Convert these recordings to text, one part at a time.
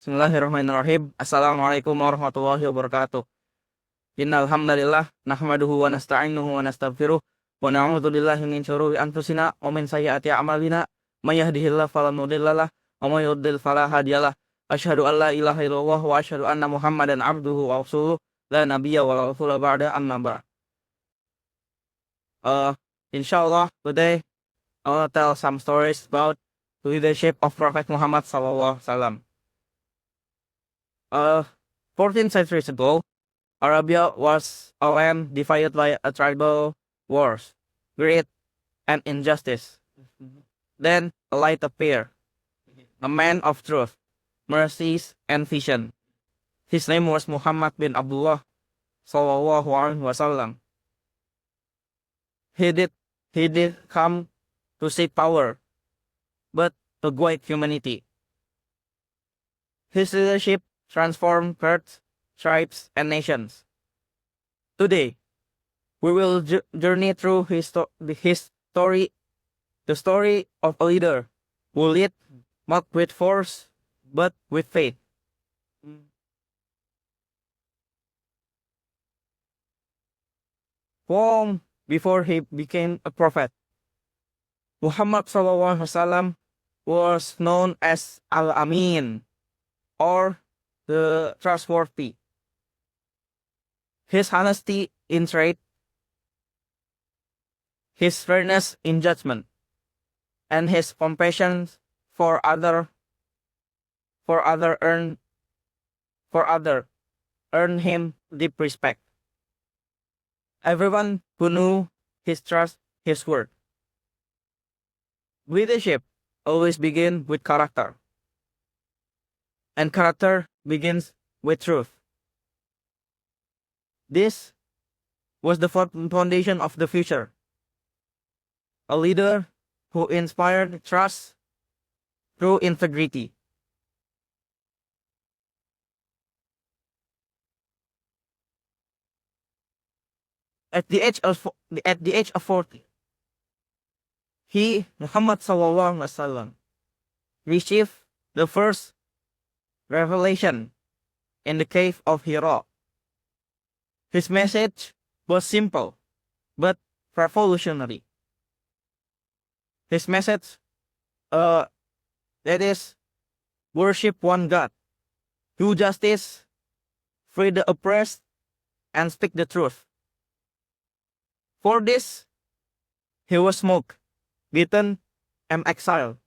Bismillahirrahmanirrahim. Assalamualaikum warahmatullahi wabarakatuh. Innal hamdalillah nahmaduhu wa nasta'inuhu wa nastaghfiruh wa na'udzu billahi min syururi anfusina wa min sayyiati a'malina. May yahdihillahu fala mudhillalah wa may yudhlil fala hadiyalah. Asyhadu an la ilaha illallah wa asyhadu anna Muhammadan abduhu wa rasuluh la nabiyya wa la rasula ba'da amma ba'd. Uh, Insyaallah today I will tell some stories about the leadership of Prophet Muhammad sallallahu alaihi wasallam. 14 centuries ago, Arabia was a land divided by a tribal wars, greed, and injustice. Then a light appeared, a man of truth, mercies, and vision. His name was Muhammad bin Abdullah sallallahu alaihi wasallam. He did come to seek power, but to guide humanity. His leadership transformed earth, tribes, and nations. Today, we will journey through the story of a leader who led not with force, but with faith. Long before he became a prophet, Muhammad SAW was known as Al-Amin, or the trustworthy. His honesty in trade, his fairness in judgment, and his compassion for other earned him deep respect. Everyone who knew his trust his word. Leadership always begins with character, and character begins with truth. This was the foundation of the future. A leader who inspired trust through integrity. At the age of 40, he, Muhammad sallallahu alaihi wasallam, received the first revelation in the cave of Hira. His message was simple but revolutionary. His message, that is, worship one God, do justice, free the oppressed, and speak the truth. For this, he was mocked, beaten, and exiled.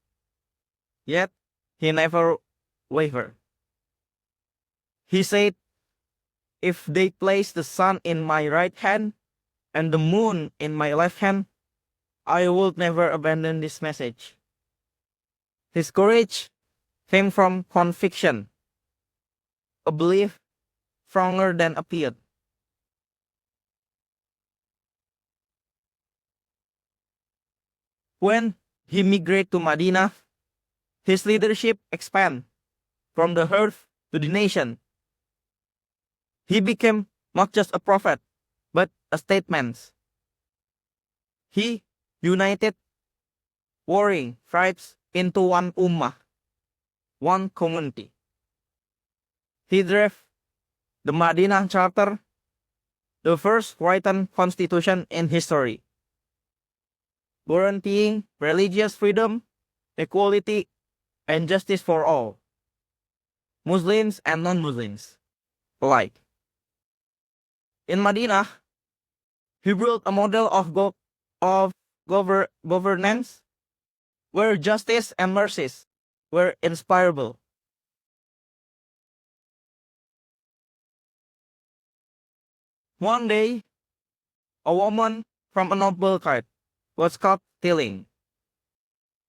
Yet, he never wavered. He said, "If they place the sun in my right hand and the moon in my left hand, I will never abandon this message." His courage came from conviction, a belief stronger than appeared. When he migrated to Medina, his leadership expanded from the earth to the nation. He became not just a prophet, but a statesman. He united warring tribes into one ummah, one community. He drove the Madinah Charter, the first written constitution in history, guaranteeing religious freedom, equality, and justice for all, Muslims and non-Muslims alike. In Medina, he built a model of governance where justice and mercies were inspirable. One day, a woman from a noble tribe was caught stealing.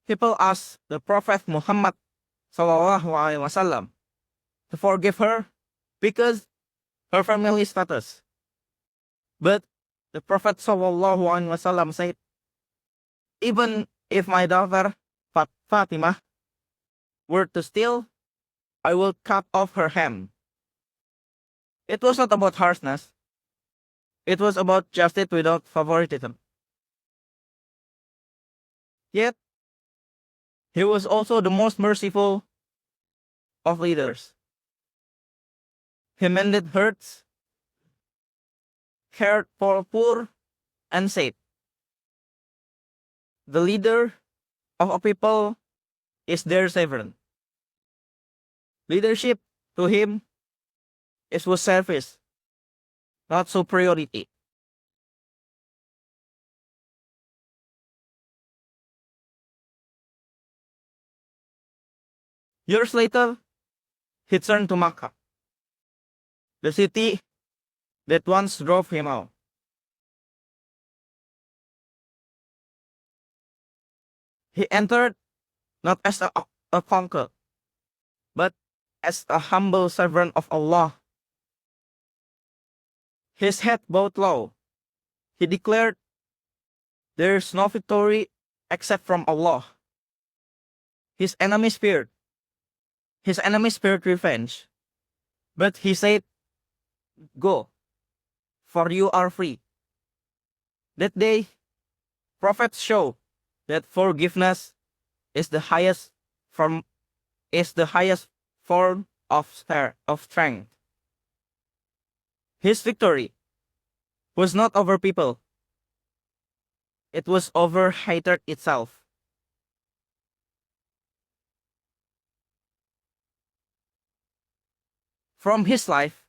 People asked the Prophet Muhammad SAW to forgive her because her family status. But the Prophet SAW said, "Even if my daughter Fatimah were to steal, I will cut off her hand." It was not about harshness. It was about justice without favoritism. Yet, he was also the most merciful of leaders. He mended hurts, cared for poor, and said, "The leader of a people is their sovereign." Leadership to him is was service, not superiority. Years later, he turned to Makkah, the city that once drove him out. He entered not as a conqueror, but as a humble servant of Allah. His head bowed low. He declared, "There is no victory except from Allah." His enemies feared. His enemies feared revenge. But he said, "Go, for you are free." That day, prophets show that forgiveness is the highest form of strength. His victory was not over people. It was over hatred itself. From his life,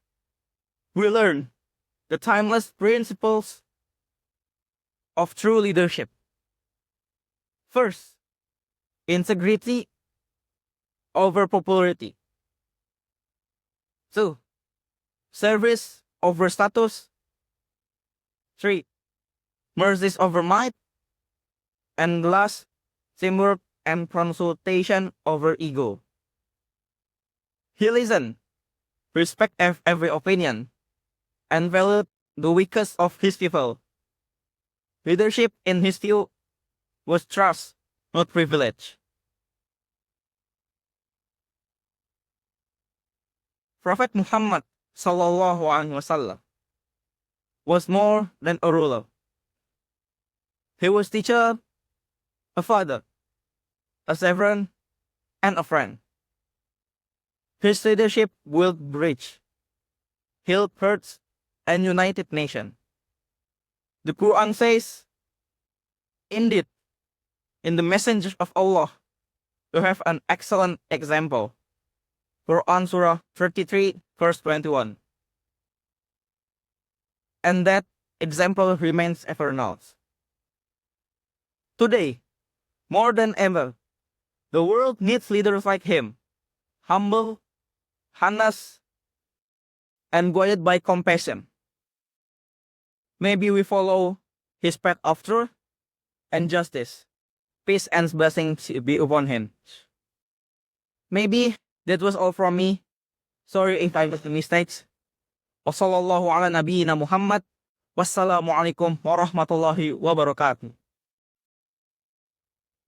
we learn the timeless principles of true leadership. First, integrity over popularity. 2. Service over status. 3. Mercies over might. And last, teamwork and consultation over ego. He listened, respect every opinion, and valued the weakest of his people. Leadership, in his view, was trust, not privilege. Prophet Muhammad SAW was more than a ruler. He was teacher, a father, a servant, and a friend. His leadership built bridge, healed hurts, and united nation. The Quran says, "Indeed, in the messengers of Allah, you have an excellent example." Quran Surah 33, verse 21. And that example remains eternal. Today, more than ever, the world needs leaders like him, humble, honest, and guided by compassion. Maybe we follow his path of truth and justice. Peace and blessings be upon him. Maybe that was all from me. Sorry if I made mistakes. Wassallallahu ala nabiyyina Muhammad. Wassalamualaikum warahmatullahi wabarakatuh.